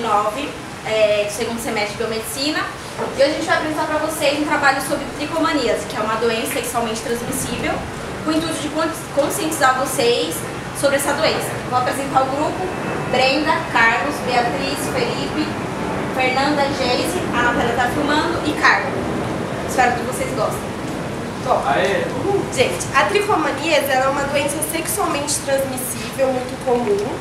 2009, segundo semestre de biomedicina. E hoje a gente vai apresentar para vocês um trabalho sobre tricomaníase, que é uma doença sexualmente transmissível, com o intuito de conscientizar vocês sobre essa doença. Vou apresentar o grupo: Brenda, Carlos, Beatriz, Felipe, Fernanda, Geise, a Natália está filmando, e Carlos. Espero que vocês gostem. Bom, gente, a tricomaníase é uma doença sexualmente transmissível muito comum.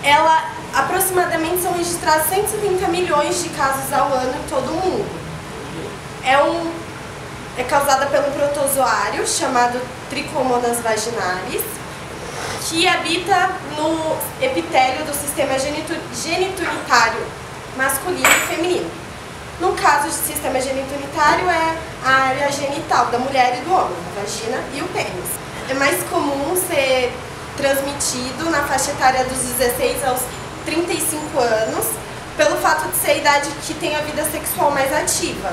Ela, aproximadamente, são registrados 170 milhões de casos ao ano em todo o mundo. É causada pelo protozoário chamado Trichomonas vaginalis, que habita no epitélio do sistema genituritário masculino e feminino. No caso de sistema genituritário, é a área genital da mulher e do homem, a vagina e o pênis. É mais comum ser transmitido na faixa etária dos 16 aos 35 anos, pelo fato de ser a idade que tem a vida sexual mais ativa.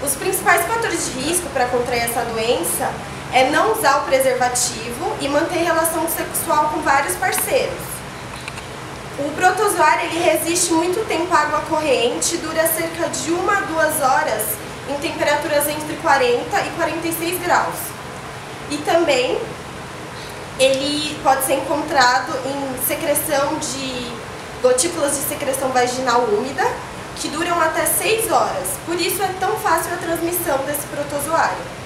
Os principais fatores de risco para contrair essa doença é não usar o preservativo e manter relação sexual com vários parceiros. O protozoário ele resiste muito tempo à água corrente, dura cerca de 1 a 2 horas em temperaturas entre 40 e 46 graus. E também ele pode ser encontrado em secreção de gotículas de secreção vaginal úmida, que duram até 6 horas. Por isso é tão fácil a transmissão desse protozoário.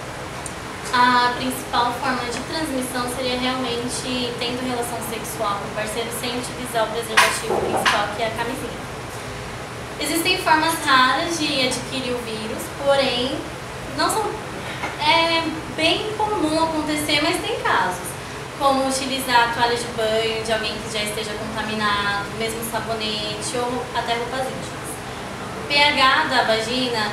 A principal forma de transmissão seria realmente tendo relação sexual com o parceiro sem utilizar o preservativo principal, que é a camisinha. Existem formas raras de adquirir o vírus, porém não são, é bem comum acontecer, mas tem casos, como utilizar toalha de banho de alguém que já esteja contaminado, mesmo sabonete ou até roupas íntimas. O pH da vagina,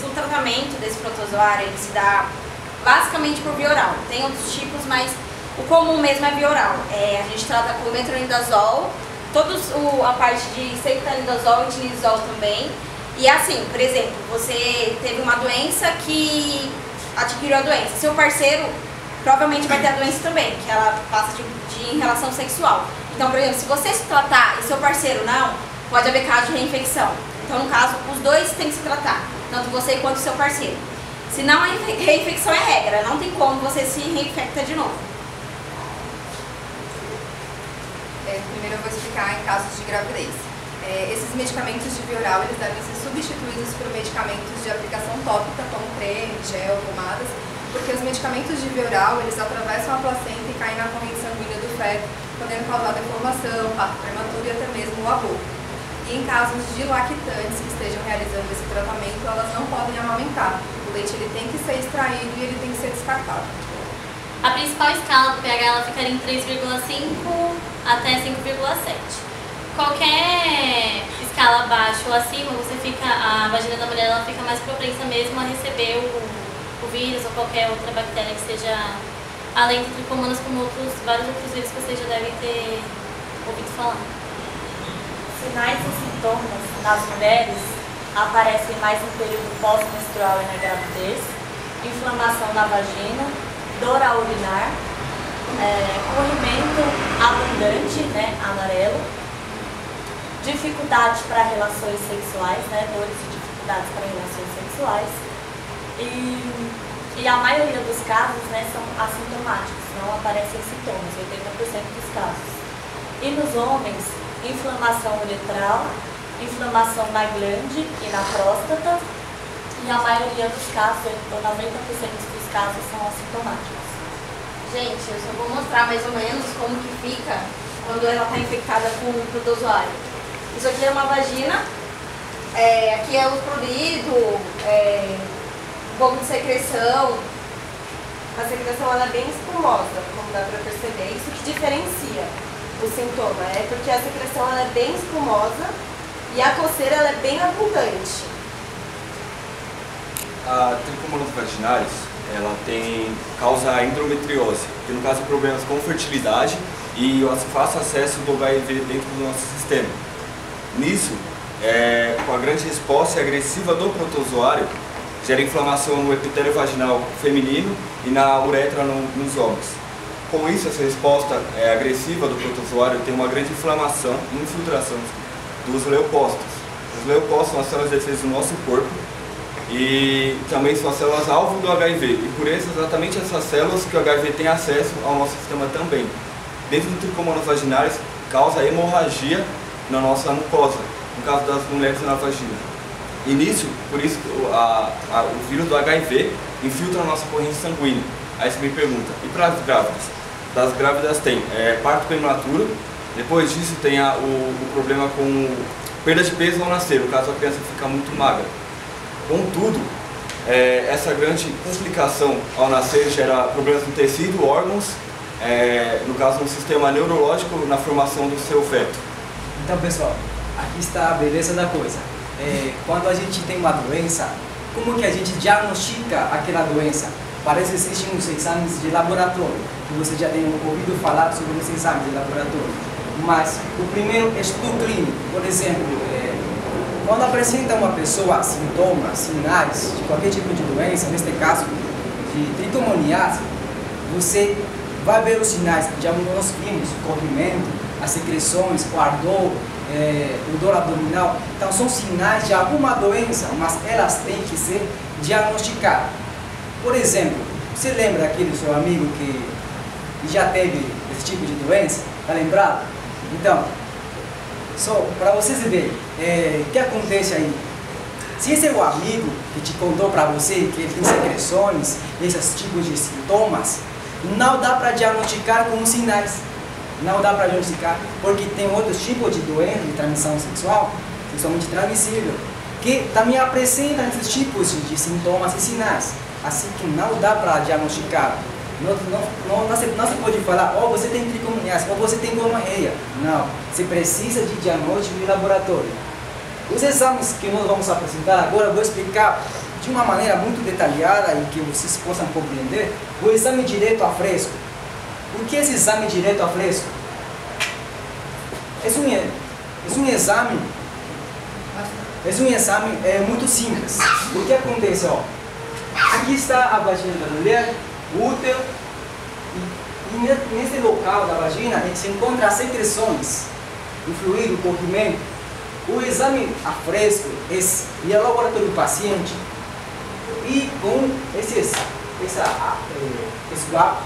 o tratamento desse protozoário ele se dá basicamente por via oral. Tem outros tipos, mas o comum mesmo é via oral. A gente trata com metronidazol, a parte de ceftriaxone e tinidazol também. E assim, por exemplo, você teve uma doença que adquiriu a doença. Seu parceiro provavelmente vai ter a doença também, que ela passa em relação sexual. Então, por exemplo, se você se tratar e seu parceiro não, pode haver caso de reinfecção. Então, no caso, os dois têm que se tratar, tanto você quanto o seu parceiro. Se não, a reinfecção é regra, não tem como você se reinfecta de novo. Primeiro eu vou explicar em casos de gravidez. Esses medicamentos de via oral eles devem ser substituídos por medicamentos de aplicação tópica, como creme, gel, pomadas, porque os medicamentos de via oral eles atravessam a placenta e caem na corrente sanguínea do feto, podendo causar deformação, parto prematuro e até mesmo o aborto. E em casos de lactantes que estejam realizando esse tratamento, elas não podem amamentar. O leite ele tem que ser extraído e ele tem que ser descartado. a principal escala do pH ela ficaria em 3,5 até 5,7. Qualquer escala abaixo ou acima, a vagina da mulher ela fica mais propensa mesmo a receber o vírus ou qualquer outra bactéria que seja, além de tricomonas, como vários outros vírus que vocês já devem ter ouvido falar. Sinais e sintomas nas mulheres aparecem mais no período pós-menstrual e na gravidez: inflamação na vagina, dor ao urinar, corrimento abundante, amarelo, dificuldade para relações sexuais, dores e dificuldades para relações sexuais, e a maioria dos casos são assintomáticos, não aparecem sintomas, 80% dos casos. E nos homens, inflamação uretral, inflamação na glande e na próstata, e a maioria dos casos, 90% dos casos, são assintomáticos. Gente, eu só vou mostrar mais ou menos como que fica quando ela está infectada com o protozoário. Isso aqui é uma vagina, aqui é o prurido, um pouco de secreção. A secreção ela é bem espumosa, como dá para perceber. Isso que diferencia o sintoma, porque a secreção ela é bem espumosa e a coceira ela é bem abundante. A tricomonas vaginalis, ela causa endometriose, que no caso é problemas com fertilidade e o fácil acesso do HIV dentro do nosso sistema. Nisso, com a grande resposta agressiva do protozoário, gera inflamação no epitélio vaginal feminino e na uretra nos homens. com isso, essa resposta agressiva do protozoário tem uma grande inflamação e infiltração dos leucócitos. Os leucócitos são as células de defesa do nosso corpo e também são as células alvo do HIV. E por isso, exatamente essas células que o HIV tem acesso ao nosso sistema também. Dentro do tricomonas vaginalis, causa hemorragia na nossa mucosa, no caso das mulheres na vagina. E nisso, por isso, o vírus do HIV infiltra a nossa corrente sanguínea. Aí você me pergunta, e para as grávidas? Das grávidas tem parto prematuro, depois disso tem o problema com perda de peso ao nascer, no caso a criança fica muito magra. Contudo, essa grande complicação ao nascer gera problemas no tecido, órgãos, no caso no sistema neurológico, na formação do seu feto. Então pessoal, aqui está a beleza da coisa. Quando a gente tem uma doença, como que a gente diagnostica aquela doença? Parece que existem os exames de laboratório, que você já tem ouvido falar sobre os exames de laboratório. Mas o primeiro estudo clínico, por exemplo, quando apresenta uma pessoa sintomas, sinais de qualquer tipo de doença, neste caso de tricomoniase, você vai ver os sinais que já nós vimos, o corrimento, as secreções, o ardor, o dor abdominal. Então são sinais de alguma doença, mas elas têm que ser diagnosticadas. Por exemplo, você lembra daquele seu amigo que já teve esse tipo de doença? Está lembrado? Então, só para vocês verem o que acontece aí. Se esse é o amigo que te contou para você que ele tem secreções, esses tipos de sintomas, não dá para diagnosticar com sinais. Não dá para diagnosticar, porque tem outros tipos de doença de transmissão sexual, sexualmente transmissível, que também apresentam esses tipos de sintomas e sinais. Assim que não dá para diagnosticar. Não se pode falar, você tem tricomoniase, ou você tem gonorreia. Não, você precisa de diagnóstico de laboratório. Os exames que nós vamos apresentar agora, eu vou explicar de uma maneira muito detalhada e que vocês possam compreender. O exame direto a fresco. O que é esse exame direto a fresco? É um exame muito simples. O que acontece? Aqui está a vagina da mulher, o útero, e nesse local da vagina a gente se encontra as secreções, o fluido, o corrimento. O exame a fresco é o laboratório do paciente e com esse swab,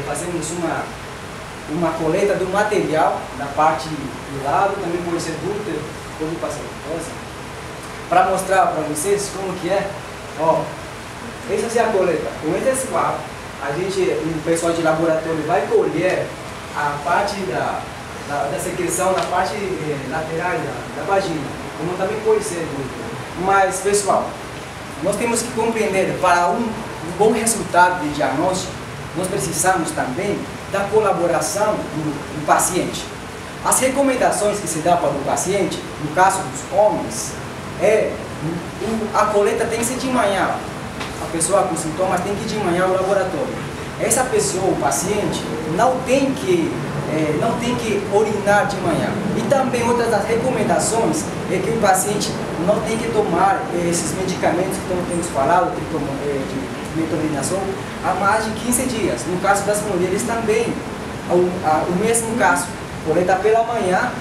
fazemos uma coleta do material da parte do lado, também pode ser do útero, pode passar para mostrar para vocês como que é. Essa é a coleta. Com esse swab, o pessoal de laboratório vai colher a parte da secreção na parte lateral da vagina, como também pode ser do útero. Mas pessoal, nós temos que compreender, para um bom resultado de diagnóstico, nós precisamos também da colaboração do paciente. As recomendações que se dá para o paciente, no caso dos homens, a coleta tem que ser de manhã. A pessoa com sintomas tem que ir de manhã ao laboratório. Essa pessoa, o paciente, não tem que orinar de manhã. E também outras das recomendações é que o paciente não tem que tomar esses medicamentos que temos falado, de metronidazol, há mais de 15 dias. No caso das mulheres também, o mesmo caso, coleta pela manhã,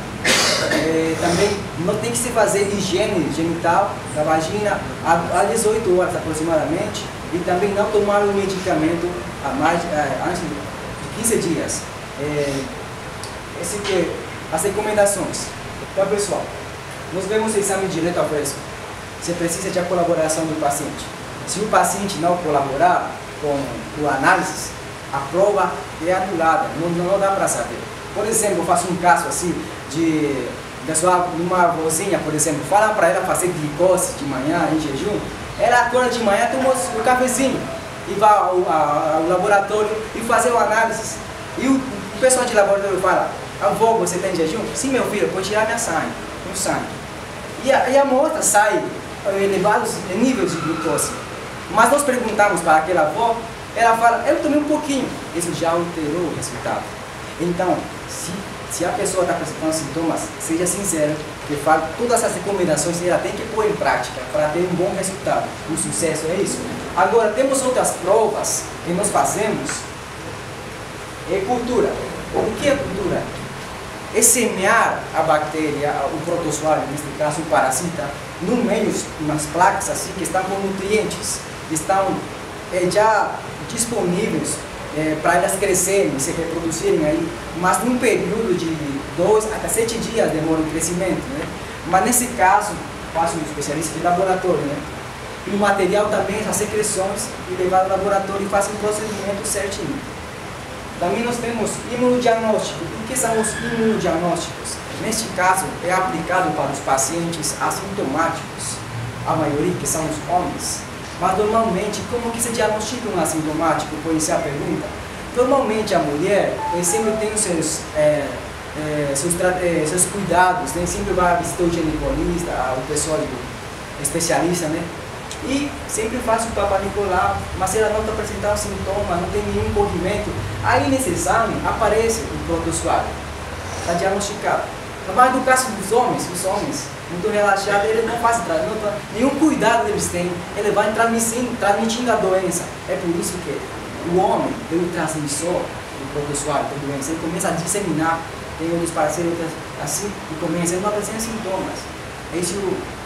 também não tem que se fazer higiene genital da vagina há 18 horas aproximadamente, e também não tomar o medicamento antes de 15 dias. As recomendações. Então pessoal, nós vemos o exame direto a fresco. Você precisa de a colaboração do paciente. Se o paciente não colaborar com a análise, a prova é anulada, não dá para saber. Por exemplo, eu faço um caso assim de uma avózinha, por exemplo, fala para ela fazer glicose de manhã em jejum, ela acorda de manhã, toma o cafezinho e vai ao laboratório e fazer uma análise. E o pessoal de laboratório fala: avó, você tem jejum? Sim, meu filho, vou tirar minha sangue. E a amostra sai elevados níveis de glicose. Mas nós perguntamos para aquela avó, ela fala: eu tomei um pouquinho. Isso já alterou o resultado. Então, se a pessoa está apresentando sintomas, seja sincero, que fale todas essas recomendações, ela tem que pôr em prática para ter um bom resultado. O sucesso é isso. Agora, temos outras provas que nós fazemos É cultura. O que é cultura? É semear a bactéria, o protozoário, neste caso o parasita, no meio, nas placas assim, que estão com nutrientes, estão já disponíveis para elas crescerem, se reproduzirem aí, mas num período de 2 até 7 dias demora o crescimento, né? Mas nesse caso, faço um especialista de laboratório, né? E o material também, as secreções, e levar ao laboratório e faço um procedimento certinho. Também nós temos imunodiagnóstico. O que são os imunodiagnósticos? Neste caso, é aplicado para os pacientes assintomáticos, a maioria que são os homens. Mas normalmente, como que se diagnostica um assintomático? Pode ser a pergunta. Normalmente a mulher sempre tem os seus cuidados, né? Sempre vai visitar o ginecologista, o pessoal especialista, né? E sempre faz o Papa Nicolau, mas ela não está apresentando sintoma, não tem nenhum corrimento. Aí nesse exame aparece o protozoário, está diagnosticado. Mas no caso dos homens, muito relaxados, eles não fazem nenhum cuidado eles têm, ele vai transmitindo a doença. É por isso que o homem, pelo transmissor do protozoário da doença, ele começa a disseminar, tem outros parceiros assim, e começa, ele não apresenta sintomas. Essa é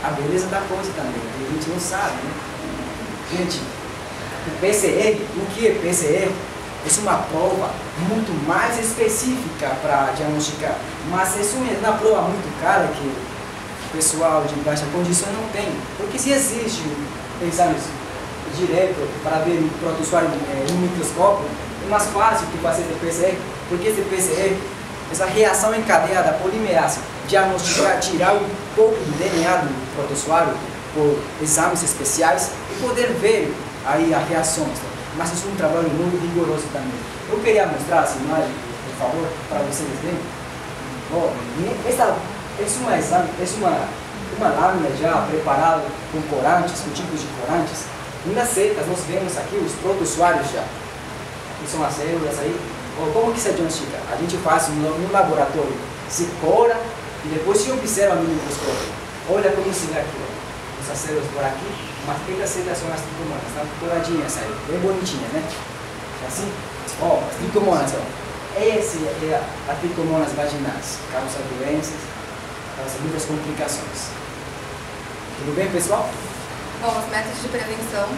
a beleza da coisa também, a gente não sabe, né? Gente, o PCR, o que é PCR? É uma prova muito mais específica para diagnosticar, mas é uma prova muito cara que o pessoal de baixa condição não tem, porque se existe exames direto para ver o protozoário no microscópio, é mais fácil que fazer o PCR, porque esse PCR, essa reação em cadeia da polimerase, diagnosticar, tirar um pouco do DNA do protozoário por exames especiais e poder ver aí as reações. Mas isso é um trabalho muito rigoroso também. Eu queria mostrar essa imagem, por favor, para vocês verem. Essa é uma lâmina já preparada com corantes, com tipos de corantes. Nas setas nós vemos aqui os protozoários já, que são as células aí. Como que se diagnostica? A gente faz no laboratório, se cora e depois se observa no microscópio. Olha como se vê aqui, essas células por aqui, mas aquelas células são as tricomonas, estão coradinhas aí, bem bonitinhas, né? Assim, as tricomonas, essa é a tricomonas vaginais, causa doenças, causa muitas complicações. Tudo bem, pessoal? Bom, os métodos de prevenção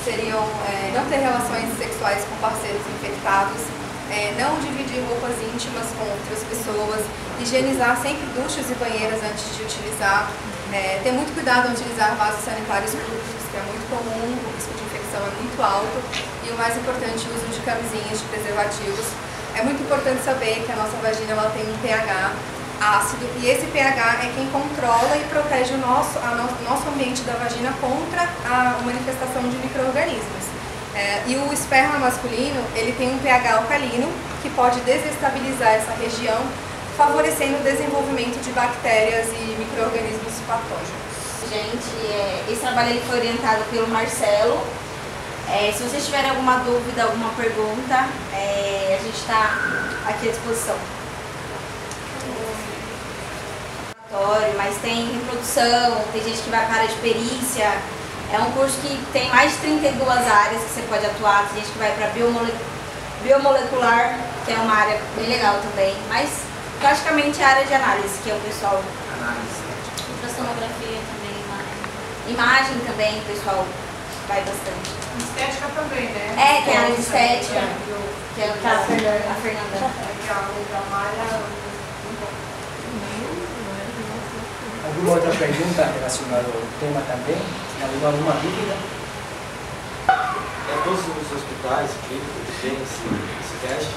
seriam não ter relações sexuais com parceiros infectados, não dividir roupas íntimas com outras pessoas, higienizar sempre duchas e banheiras antes de utilizar, ter muito cuidado ao utilizar vasos sanitários públicos, que é muito comum, o risco de infecção é muito alto, e o mais importante, o uso de camisinhas, de preservativos. É muito importante saber que a nossa vagina ela tem um pH ácido, e esse pH é quem controla e protege o nosso ambiente da vagina contra a manifestação de micro-organismos. E o esperma masculino, ele tem um pH alcalino, que pode desestabilizar essa região, favorecendo o desenvolvimento de bactérias e micro-organismos patógenos. Gente, esse trabalho ele foi orientado pelo Marcelo. Se vocês tiverem alguma dúvida, alguma pergunta, a gente está aqui à disposição. Mas tem reprodução, tem gente que vai para a área de perícia. É um curso que tem mais de 32 áreas que você pode atuar. Tem gente que vai para biomolecular, que é uma área bem legal também. Mas praticamente a área de análise, que é o pessoal. Análise. Ultrassonografia também, Imagem também, o pessoal vai bastante. Estética também, né? Tem a área de estética, que é a Fernanda. Alguma outra pergunta relacionada ao tema também? Alguma dúvida? Todos os hospitais clínicos têm esse teste?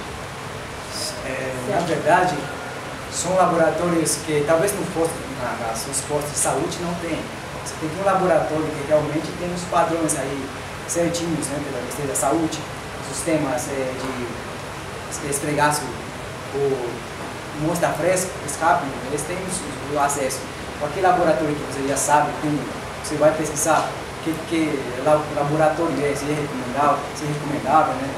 Na verdade, são laboratórios que talvez nos postos de saúde não tem. Você tem um laboratório que realmente tem os padrões aí certinhos, né, pela questão da saúde, os sistemas de esfregar o mostra fresco, rápido, eles têm o acesso. Qualquer laboratório que você já sabe como você vai pesquisar que laboratório é, se é recomendável, né?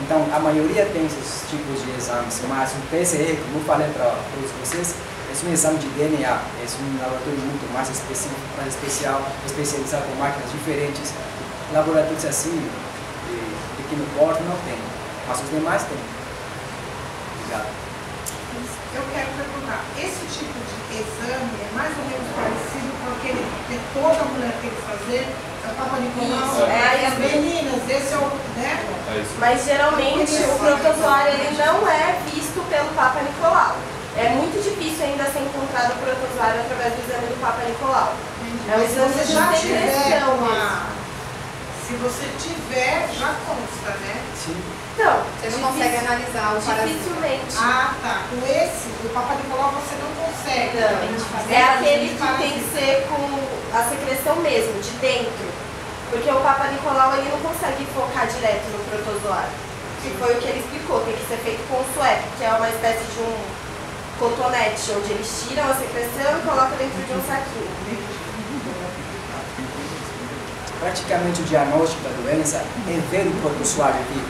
Então, a maioria tem esses tipos de exames, mas o PCR, como eu falei para todos vocês, é um exame de DNA, é um laboratório muito mais especializado com máquinas diferentes. Laboratórios assim, de pequeno porte, não tem, mas os demais têm. Obrigado. Eu quero perguntar, esse tipo de exame é mais ou menos parecido com aquele que toda mulher tem que fazer? É o Papa Nicolau? Isso, As meninas, esse é o... né? Mas geralmente o protozoário ele não é visto pelo Papa Nicolau. É muito difícil ainda ser encontrado o protozoário através do exame do Papa Nicolau. É um exame de secreção mesmo. Se você tiver, já consta, né? Sim. Então, Você não consegue analisar o parasita. dificilmente. Ah, tá. Com esse, o Papa Nicolau, você não consegue. Não. É aquele que tem que ser com a secreção mesmo, de dentro. Porque o Papa Nicolau ele não consegue focar direto no protozoário. Que foi o que ele explicou, tem que ser feito com o SWAP, que é uma espécie de um cotonete, onde eles tiram a secreção e colocam dentro de um saquinho. Praticamente o diagnóstico da doença é ver o protozoário aqui.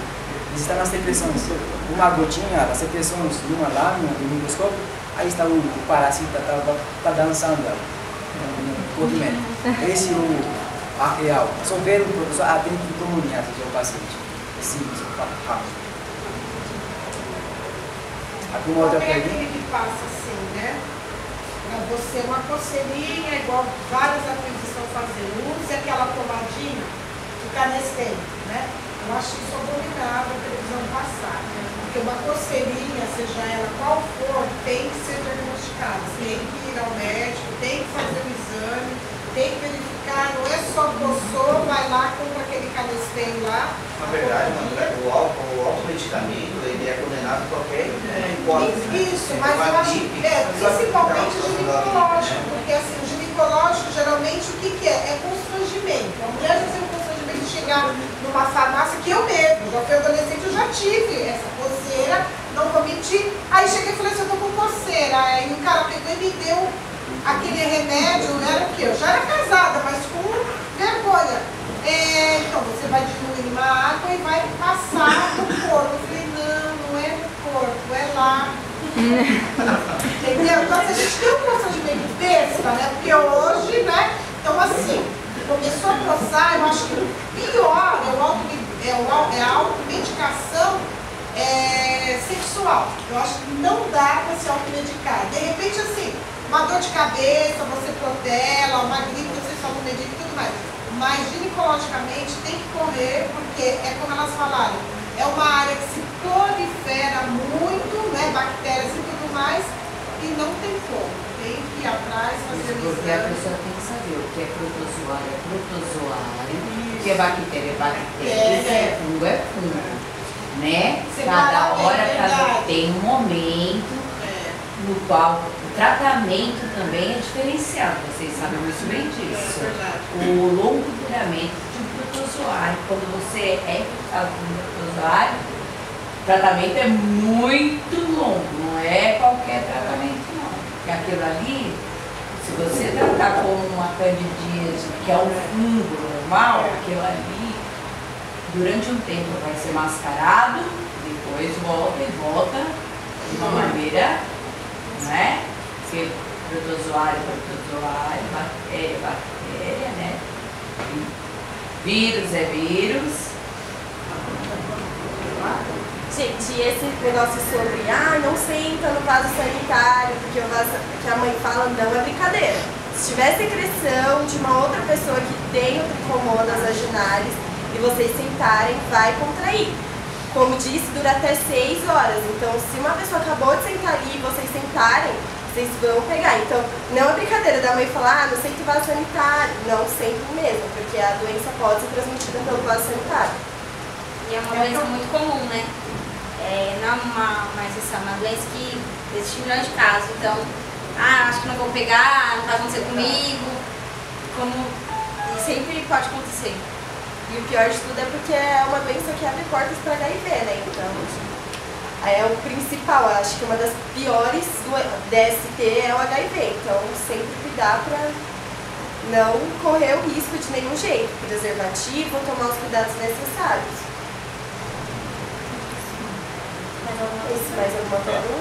Existem as secreções. Uma gotinha, as secreções de uma lâmina do microscópio, aí está o parasita, está dançando no movimento. Esse é o real. Só ver o protozoário dentro do pulmão do paciente. É simples, rápido. Alguma outra É pergunta? aquele que passa assim, né? Pra você, uma coceirinha, igual várias atrizes estão fazendo. Use aquela pomadinha que está nesse tempo, né? Eu acho isso abominável a televisão passar. Porque uma coceirinha, seja ela qual for, tem que ser diagnosticada. Tem que ir ao médico, tem que fazer o exame, tem que verificar. Não é só coçou, vai lá, compra aquele canesteiro lá. Na verdade, o automedicamento ele é condenado a qualquer hipótese. Isso, mas eu acho que principalmente o ginecológico, porque assim, o ginecológico geralmente o que é? É constrangimento. A mulher já tem um constrangimento de chegar numa farmácia que eu mesmo, já fui adolescente, eu já tive essa coceira, não vou mentir. Aí cheguei e falei assim, eu tô com coceira. Aí o cara pegou e me deu aquele remédio, era o quê? Eu já era casada, mas com vergonha. Então você vai diluir uma água e vai passar no corpo. Eu falei, não é no corpo, é lá. Entendeu? Então a gente tem um procedimento besta, né? Porque hoje, né? Então assim, começou a coçar, eu acho que o pior é a automedicação sexual. Eu acho que não dá para se automedicar. De repente, assim, uma dor de cabeça, você protela, uma gripe, você só não medica e tudo mais. Mas ginecologicamente tem que correr, porque é como elas falaram, é uma área que se prolifera muito, né, bactérias e tudo mais, e não tem como. Tem que ir atrás, fazer o Porque a exame. pessoa tem que saber o que é protozoário, o que é bactéria, é fungo, né? Cada hora tem um momento no qual o tratamento também é diferenciado, vocês sabem muito bem disso. O longo duramento de um protozoário, quando você é infectado por um protozoário, o tratamento é muito longo, não é qualquer tratamento não. Porque aquilo ali, se você tratar como uma candidíase, que é um fungo normal, aquilo ali, durante um tempo vai ser mascarado, depois volta de uma maneira, né? Porque protozoário, bactéria, né? Vírus é vírus. Gente, e esse negócio sobre, não senta no vaso sanitário, porque o vaso que a mãe fala não é brincadeira. Se tiver secreção de uma outra pessoa que tem o tricomonas vaginalis e vocês sentarem, vai contrair. Como disse, dura até 6 horas. Então, se uma pessoa acabou de sentar ali e vocês sentarem, vocês vão pegar. Então, não é brincadeira da mãe falar, não senta o vaso sanitário. Não senta mesmo, porque a doença pode ser transmitida pelo vaso sanitário. E é uma doença muito comum, né? Não é uma doença que existe milhões de casos. Então, acho que não vou pegar, não vai acontecer comigo. E sempre pode acontecer. E o pior de tudo é porque é uma doença que abre portas para HIV, né? Então, é o principal. Eu acho que uma das piores do DST é o HIV. Então, sempre cuidar para não correr o risco de nenhum jeito. Preservativo, tomar os cuidados necessários. Mais alguma pergunta?